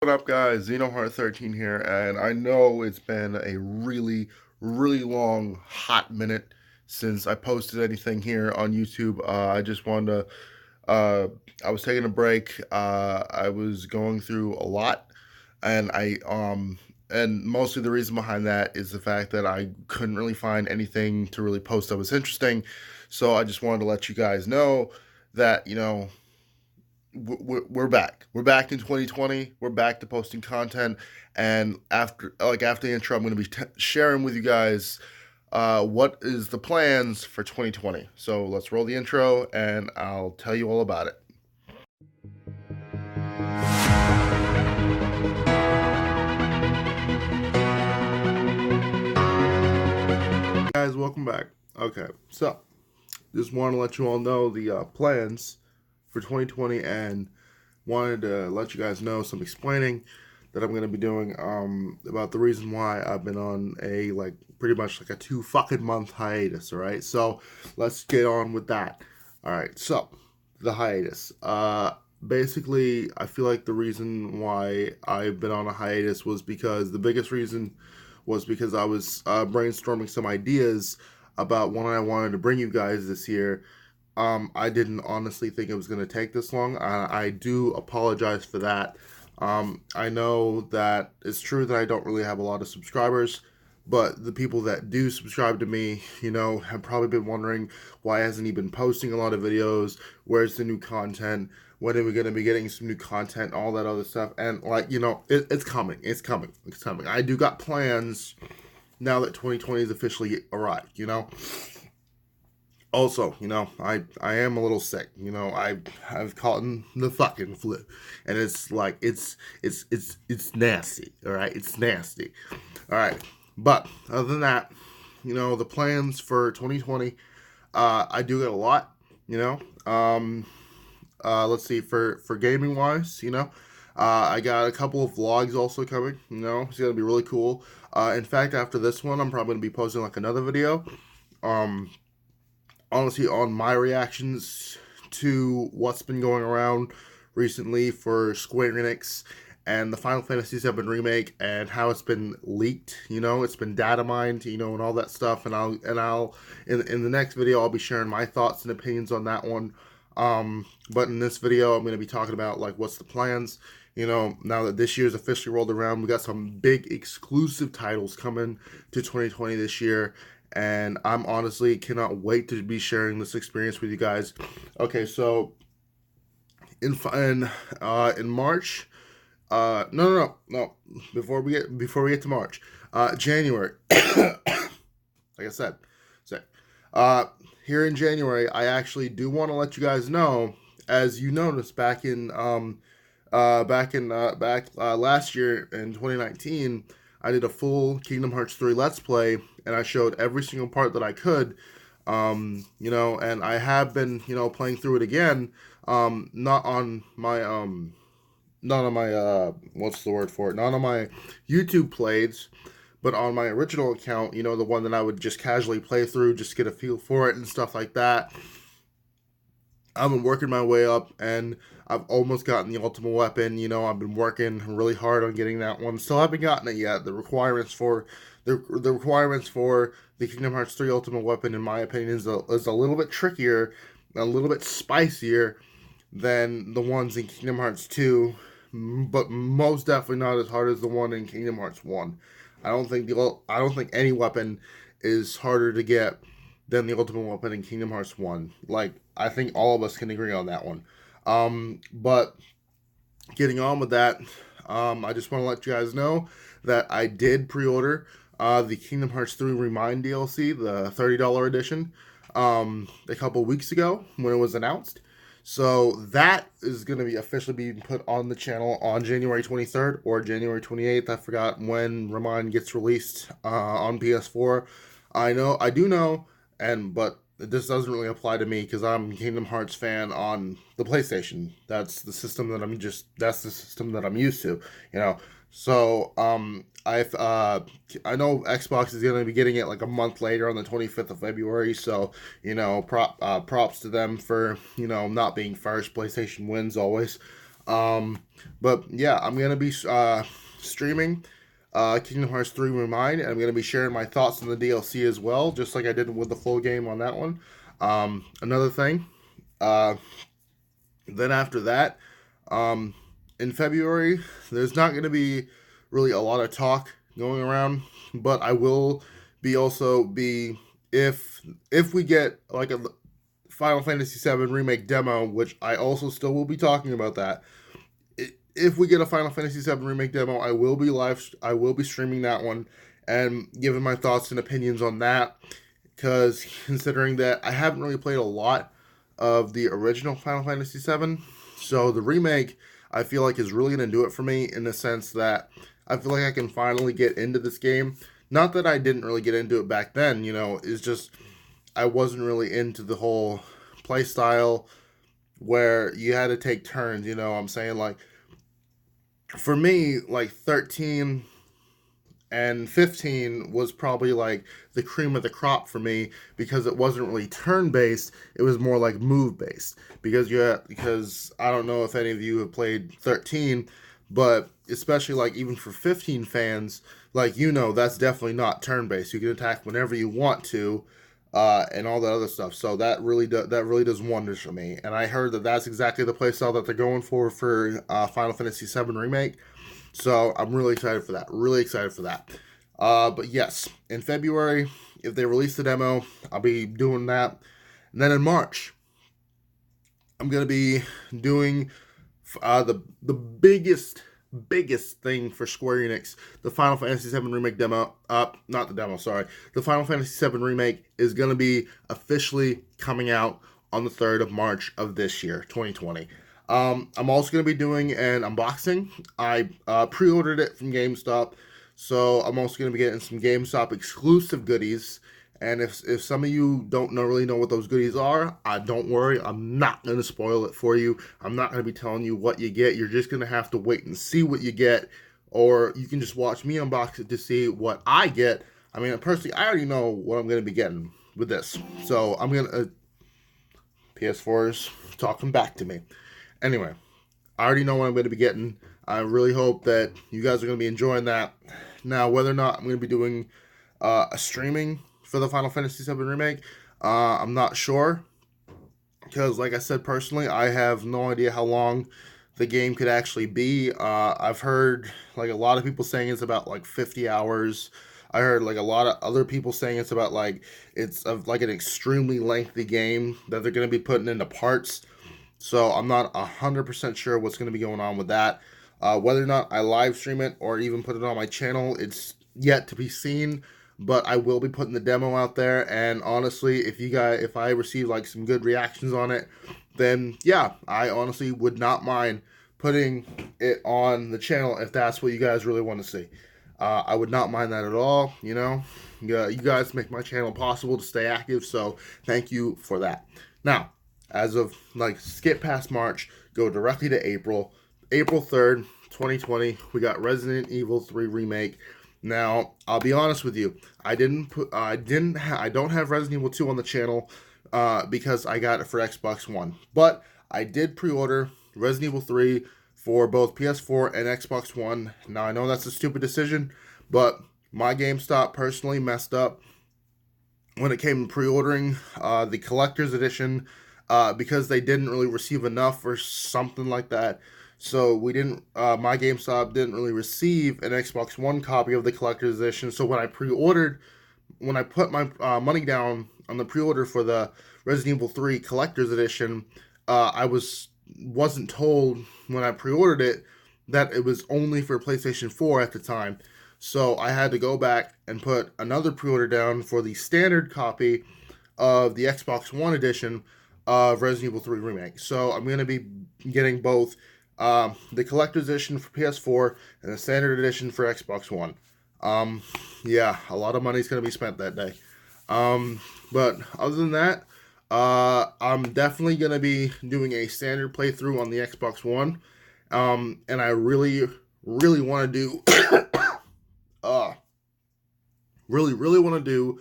What up, guys? Xenoheart13 here, and I know it's been a really long, hot minute since I posted anything here on YouTube. I just wanted to, I was taking a break. I was going through a lot, and and mostly the reason behind that is the fact that I couldn't really find anything to really post that was interesting. So I just wanted to let you guys know that, we're back. We're back in 2020. We're back to posting content, and after the intro, I'm going to be sharing with you guys what is the plans for 2020. So let's roll the intro, and I'll tell you all about it. Guys, welcome back. Okay, so just want to let you all know the plans for 2020, and wanted to let you guys know some explaining that I'm going to be doing about the reason why I've been on a pretty much like a 2 fucking month hiatus. All right, so let's get on with that. All right, so the hiatus. Basically, I feel like the reason why I've been on a hiatus was because the biggest reason was because I was brainstorming some ideas about what I wanted to bring you guys this year. I didn't honestly think it was going to take this long. I do apologize for that. I know that it's true that I don't really have a lot of subscribers, but the people that do subscribe to me, have probably been wondering why hasn't he been posting a lot of videos? Where's the new content? When are we going to be getting some new content? All that other stuff. And it's coming. It's coming. It's coming. I do got plans now that 2020 is officially arrived. Also, I am a little sick. I've caught the fucking flu, and it's nasty. All right, it's nasty. All right, but other than that, the plans for 2020, I do get a lot. Let's see, for gaming wise, I got a couple of vlogs also coming. It's gonna be really cool. In fact, after this one, I'm probably gonna be posting like another video. Um, Honestly, on my reactions to what's been going around recently for Square Enix and the Final Fantasy VII remake, and how it's been leaked. It's been data mined. And all that stuff. And I'll in the next video I'll be sharing my thoughts and opinions on that one. But in this video I'm going to be talking about like what's the plans. Now that this year's officially rolled around, we got some big exclusive titles coming to 2020 this year, and I'm honestly cannot wait to be sharing this experience with you guys. Okay, so in March, no. Before we get to March, January. Like I said, so uh, here in January, I actually do want to let you guys know, as you noticed back last year in 2019, I did a full Kingdom Hearts 3 Let's Play, and I showed every single part that I could. And I have been, playing through it again. Not on my what's the word for it? Not on my YouTube plays, but on my original account, the one that I would just casually play through, just get a feel for it and stuff like that. I've been working my way up, and I've almost gotten the ultimate weapon. I've been working really hard on getting that one. Still haven't gotten it yet. The requirements for the Kingdom Hearts 3 Ultimate Weapon, in my opinion, is a little bit trickier, a little bit spicier than the ones in Kingdom Hearts 2, but most definitely not as hard as the one in Kingdom Hearts 1. I don't think any weapon is harder to get than the Ultimate Weapon in Kingdom Hearts 1. Like, I think all of us can agree on that one. But getting on with that, I just want to let you guys know that I did pre-order the Kingdom Hearts 3 Remind DLC, the $30 edition, a couple weeks ago when it was announced. So that is going to be officially being put on the channel on January 23rd or January 28th. I forgot when Remind gets released on PS4. I do know, but this doesn't really apply to me because I'm a Kingdom Hearts fan on the PlayStation. That's the system that I'm used to, you know. So I know Xbox is gonna be getting it like a month later on the 25th of February. So props to them for not being first. PlayStation wins always. But yeah, I'm gonna be streaming Kingdom Hearts 3 Remind, and I'm gonna be sharing my thoughts on the DLC as well, just like I did with the full game on that one. Another thing, uh, then after that, um, in February, there's not gonna be really a lot of talk going around, but I will be also be if we get like a Final Fantasy VII Remake demo, which I also still will be talking about that. If we get a Final Fantasy VII Remake demo, I will be streaming that one and giving my thoughts and opinions on that. Because considering that I haven't really played a lot of the original Final Fantasy VII, so the remake I feel like is really going to do it for me in the sense that I feel like I can finally get into this game. Not that I didn't really get into it back then, it's just I wasn't really into the whole play style where you had to take turns, I'm saying? Like, for me, like 13 and 15 was probably like the cream of the crop for me because it wasn't really turn based, it was more like move based. Because I don't know if any of you have played 13, but especially like even for 15 fans, like that's definitely not turn based. You can attack whenever you want to, and all that other stuff. So that really does wonders for me. And I heard that that's exactly the playstyle that they're going for Final Fantasy VII Remake. So I'm really excited for that. Really excited for that. But yes, in February, if they release the demo, I'll be doing that. And then in March, I'm gonna be doing the biggest thing for Square Enix, the Final Fantasy VII Remake demo. Not the demo, sorry. The Final Fantasy VII Remake is gonna be officially coming out on the 3rd of March of this year, 2020. I'm also going to be doing an unboxing. I pre-ordered it from GameStop, so I'm also going to be getting some GameStop exclusive goodies. And if some of you don't really know what those goodies are, don't worry. I'm not going to spoil it for you. I'm not going to be telling you what you get. You're just going to have to wait and see what you get, or you can just watch me unbox it to see what I get. I mean, personally, I already know what I'm going to be getting with this. So I'm going to... PS4's talking back to me. Anyway, I already know what I'm going to be getting. I really hope that you guys are going to be enjoying that. Now, whether or not I'm going to be doing a streaming for the Final Fantasy VII Remake, I'm not sure. Because, like I said, personally, I have no idea how long the game could actually be. I've heard like a lot of people saying it's about like 50 hours. I heard like a lot of other people saying it's about like like an extremely lengthy game that they're going to be putting into parts. So I'm not 100% sure what's going to be going on with that. Whether or not I live stream it or even put it on my channel, it's yet to be seen. But I will be putting the demo out there. And honestly, if I receive like some good reactions on it, then yeah, I honestly would not mind putting it on the channel if that's what you guys really want to see. I would not mind that at all. Yeah, you guys make my channel possible to stay active. So thank you for that. Now, as of like skip past March, go directly to April. April 3rd, 2020, we got Resident Evil 3 Remake. Now, I'll be honest with you. I don't have Resident Evil 2 on the channel because I got it for Xbox One. But I did pre-order Resident Evil 3 for both PS4 and Xbox One. Now, I know that's a stupid decision, but my GameStop personally messed up when it came to pre-ordering the collector's edition because they didn't really receive enough or something like that. So we didn't. My GameStop didn't really receive an Xbox One copy of the collector's edition. So when I put my money down on the pre-order for the Resident Evil 3 collector's edition, I wasn't told when I pre-ordered it that it was only for PlayStation 4 at the time. So I had to go back and put another pre-order down for the standard copy of the Xbox One edition of Resident Evil 3 Remake. So I'm going to be getting both the collector's edition for PS4 and the standard edition for Xbox One. Yeah, a lot of money is going to be spent that day. But other than that, I'm definitely going to be doing a standard playthrough on the Xbox One. And I really, really want to do... really want to do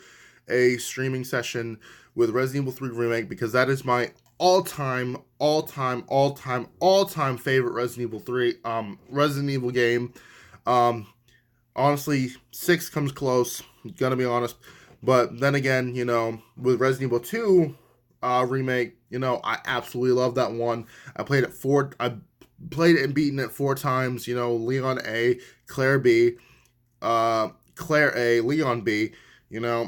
a streaming session with Resident Evil 3 Remake because that is my all time favorite Resident Evil game. Um, Honestly, 6 comes close, gonna be honest. But then again, with Resident Evil 2 remake, I absolutely love that one. I played it and beaten it 4 times. Leon A, Claire B, Claire A, Leon B.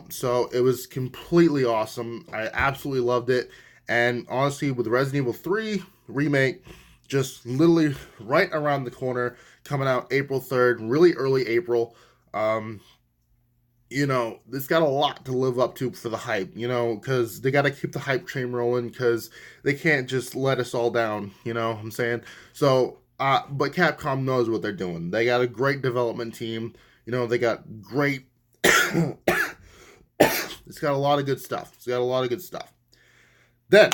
So it was completely awesome. I absolutely loved it. And honestly, with Resident Evil 3 remake, just literally right around the corner, coming out April 3rd, really early April. Um, it's got a lot to live up to for the hype, because they got to keep the hype train rolling, because they can't just let us all down, you know what I'm saying? So, but Capcom knows what they're doing. They got a great development team, they got great, it's got a lot of good stuff. Then,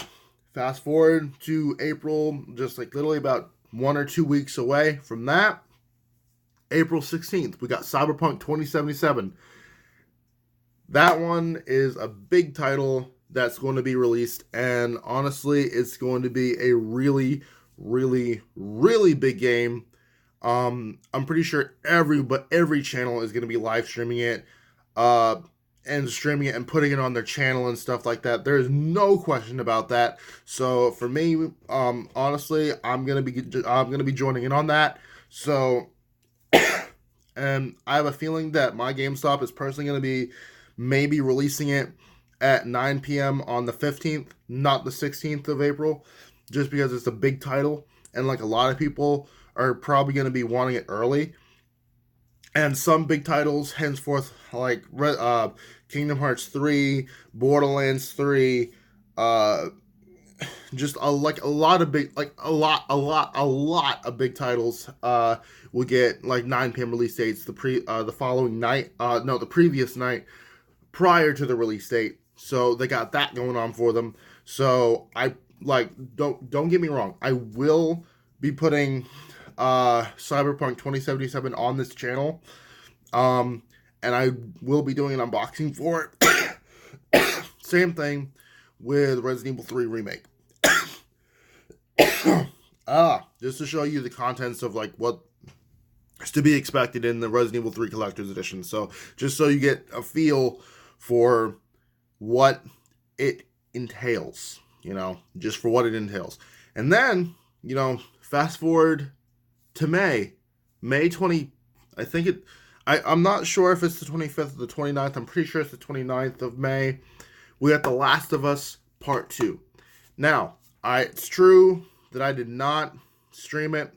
fast forward to April, just like literally about 1 or 2 weeks away from that, April 16th, we got Cyberpunk 2077. That one is a big title that's going to be released, and honestly, it's going to be a really, really, really big game. I'm pretty sure every channel is going to be live streaming it, and streaming it and putting it on their channel and stuff like that. There is no question about that. So for me, honestly, I'm gonna be joining in on that. So, and I have a feeling that my GameStop is personally going to be maybe releasing it at 9 p.m. on the 15th, not the 16th of April, just because it's a big title, and like a lot of people are probably going to be wanting it early. And some big titles henceforth, like Kingdom Hearts 3, Borderlands 3, just a lot of big, a lot of big titles will get like 9 p.m. release dates the following night, no, the previous night prior to the release date. So they got that going on for them. So don't get me wrong, I will be putting Cyberpunk 2077 on this channel. And I will be doing an unboxing for it. Same thing with Resident Evil 3 Remake. Just to show you the contents of like what is to be expected in the Resident Evil 3 Collector's Edition. So just so you get a feel for what it entails, just for what it entails. And then, fast forward to May 20, I think I'm not sure if it's the 25th or the 29th. I'm pretty sure it's the 29th of May. We got The Last of Us Part 2. Now, it's true that I did not stream it,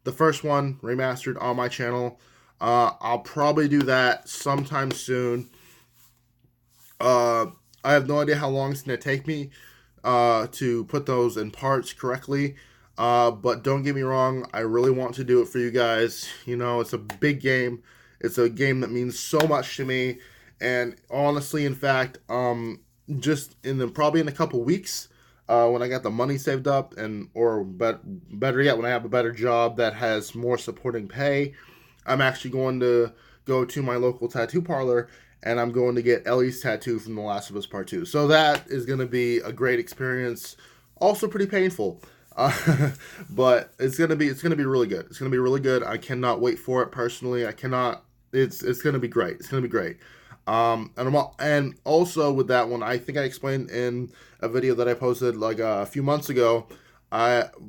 the first one, remastered, on my channel. I'll probably do that sometime soon. I have no idea how long it's going to take me to put those in parts correctly. But don't get me wrong, I really want to do it for you guys. It's a big game. It's a game that means so much to me. And honestly, in fact, probably in a couple weeks, when I got the money saved up, better yet, when I have a better job that has more supporting pay, I'm actually going to go to my local tattoo parlor, and I'm going to get Ellie's tattoo from The Last of Us Part 2. So that is going to be a great experience. Also pretty painful. But it's gonna be really good. It's gonna be really good. I cannot wait for it personally. I cannot. It's gonna be great. It's gonna be great. And also with that one, I think I explained in a video that I posted like a few months ago,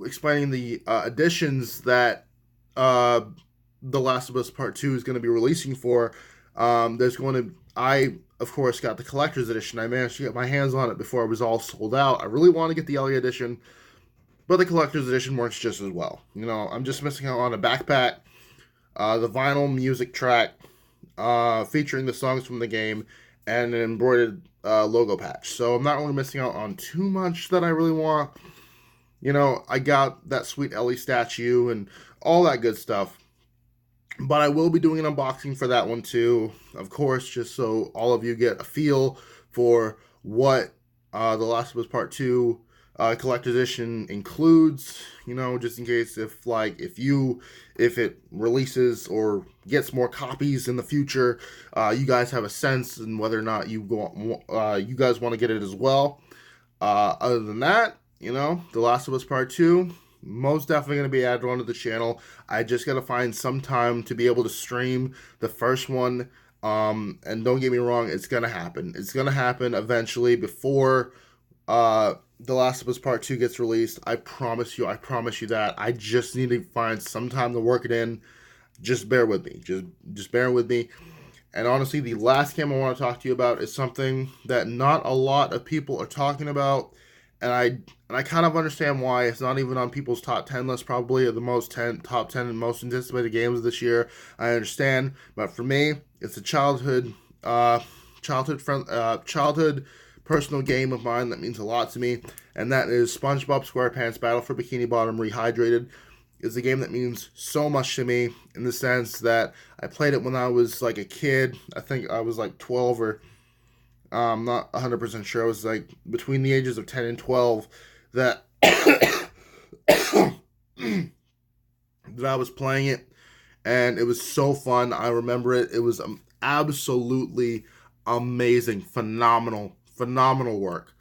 explaining the additions that The Last of Us Part 2 is going to be releasing for. I of course got the collector's edition. I managed to get my hands on it before it was all sold out. I really want to get the Ellie edition, but the collector's edition works just as well. I'm just missing out on a backpack, the vinyl music track featuring the songs from the game, and an embroidered logo patch. So I'm not really missing out on too much that I really want. I got that sweet Ellie statue and all that good stuff. But I will be doing an unboxing for that one too, of course, just so all of you get a feel for what The Last of Us Part 2 collector's edition includes, just in case if it releases or gets more copies in the future, you guys have a sense and whether or not you guys want to get it as well. Other than that, you know, The Last of Us Part 2, most definitely going to be added onto the channel. I just got to find some time to be able to stream the first one. And don't get me wrong, it's going to happen. It's going to happen eventually before The Last of Us Part 2 gets released. I promise you that. I just need to find some time to work it in. Just bear with me. Just bear with me. And honestly, the last game I want to talk to you about is something that not a lot of people are talking about, and I kind of understand why. It's not even on people's top 10 list, probably, of the top 10 and most anticipated games of this year. I understand, but for me, it's a childhood personal game of mine that means a lot to me, and that is SpongeBob SquarePants Battle for Bikini Bottom Rehydrated. It's a game that means so much to me in the sense that I played it when I was like a kid. I think I was like 12 or I'm not 100% sure. I was like between the ages of 10 and 12 that that I was playing it, and it was so fun. I remember it. It was absolutely amazing, phenomenal work,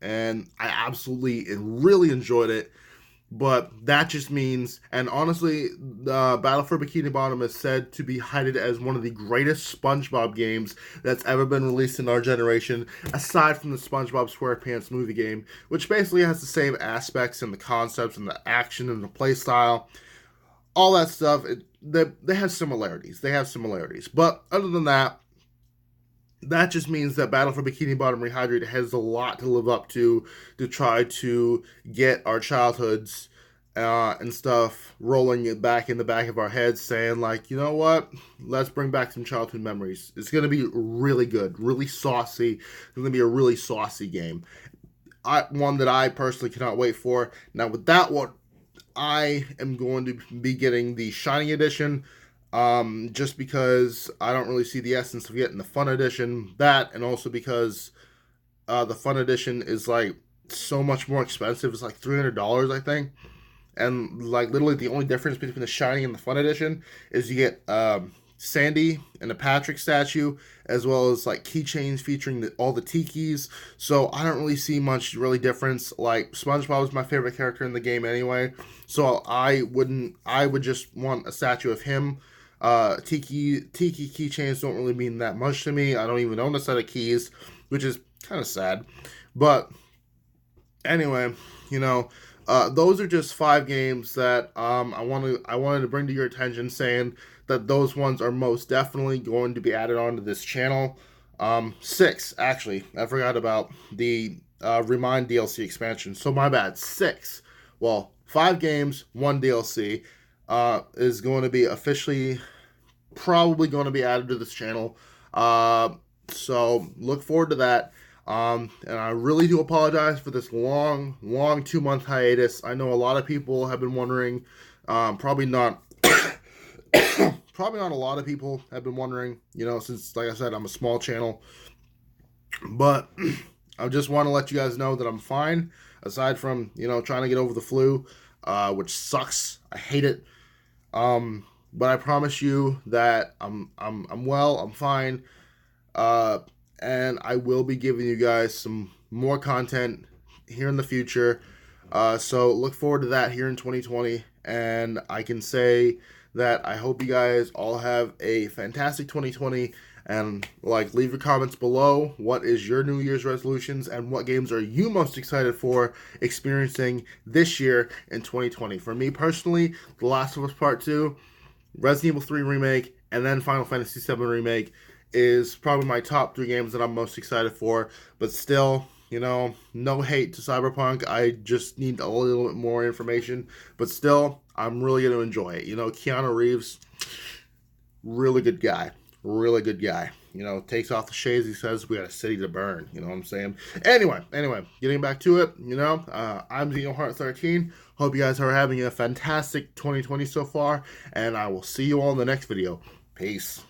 and I absolutely and really enjoyed it. But that just means, and honestly, Battle for Bikini Bottom is said to be cited as one of the greatest SpongeBob games that's ever been released in our generation, aside from the SpongeBob SquarePants movie game, which basically has the same aspects and the concepts and the action and the play style, all that stuff. They have similarities. They have similarities. But other than that, that just means that Battle for Bikini Bottom Rehydrated has a lot to live up to try to get our childhoods and stuff rolling it back in the back of our heads, saying like, you know what, let's bring back some childhood memories. It's going to be really good, really saucy. It's going to be a really saucy game. One that I personally cannot wait for. Now with that one, I am going to be getting the Shiny Edition. Just because I don't really see the essence of getting the Fun Edition. That, and also because the Fun Edition is like so much more expensive. It's like $300, I think. And like literally the only difference between the Shiny and the Fun Edition is you get Sandy and a Patrick statue, as well as like keychains featuring all the tikis. So I don't really see much really difference. Like SpongeBob is my favorite character in the game anyway, so I would just want a statue of him. Tiki keychains don't really mean that much to me. I don't even own a set of keys, which is kind of sad. But anyway, you know, those are just 5 games that I wanted to bring to your attention, saying that those ones are most definitely going to be added onto this channel. 6 actually. I forgot about the Remind DLC expansion. So my bad. 6. Well, 5 games, 1 DLC. Is going to be officially probably going to be added to this channel. So look forward to that. And I really do apologize for this long 2-month hiatus. I know a lot of people have been wondering. Probably not. Probably not a lot of people have been wondering. You know, since like I said, I'm a small channel. But I just want to let you guys know that I'm fine. Aside from trying to get over the flu, which sucks. I hate it. But I promise you that I'm well, I'm fine, and I will be giving you guys some more content here in the future. So look forward to that here in 2020, and I can say that I hope you guys all have a fantastic 2020. And leave your comments below. What is your New Year's resolutions, and what games are you most excited for experiencing this year in 2020? For me personally, The Last of Us Part 2, Resident Evil 3 Remake, and then Final Fantasy 7 Remake is probably my top 3 games that I'm most excited for. But still, no hate to Cyberpunk. I just need a little bit more information. But still, I'm really going to enjoy it. Keanu Reeves, really good guy. Really good guy. Takes off the shades. He says, we got a city to burn. You know what I'm saying? Anyway, getting back to it, I'm Xenoheart13. Hope you guys are having a fantastic 2020 so far, and I will see you all in the next video. Peace.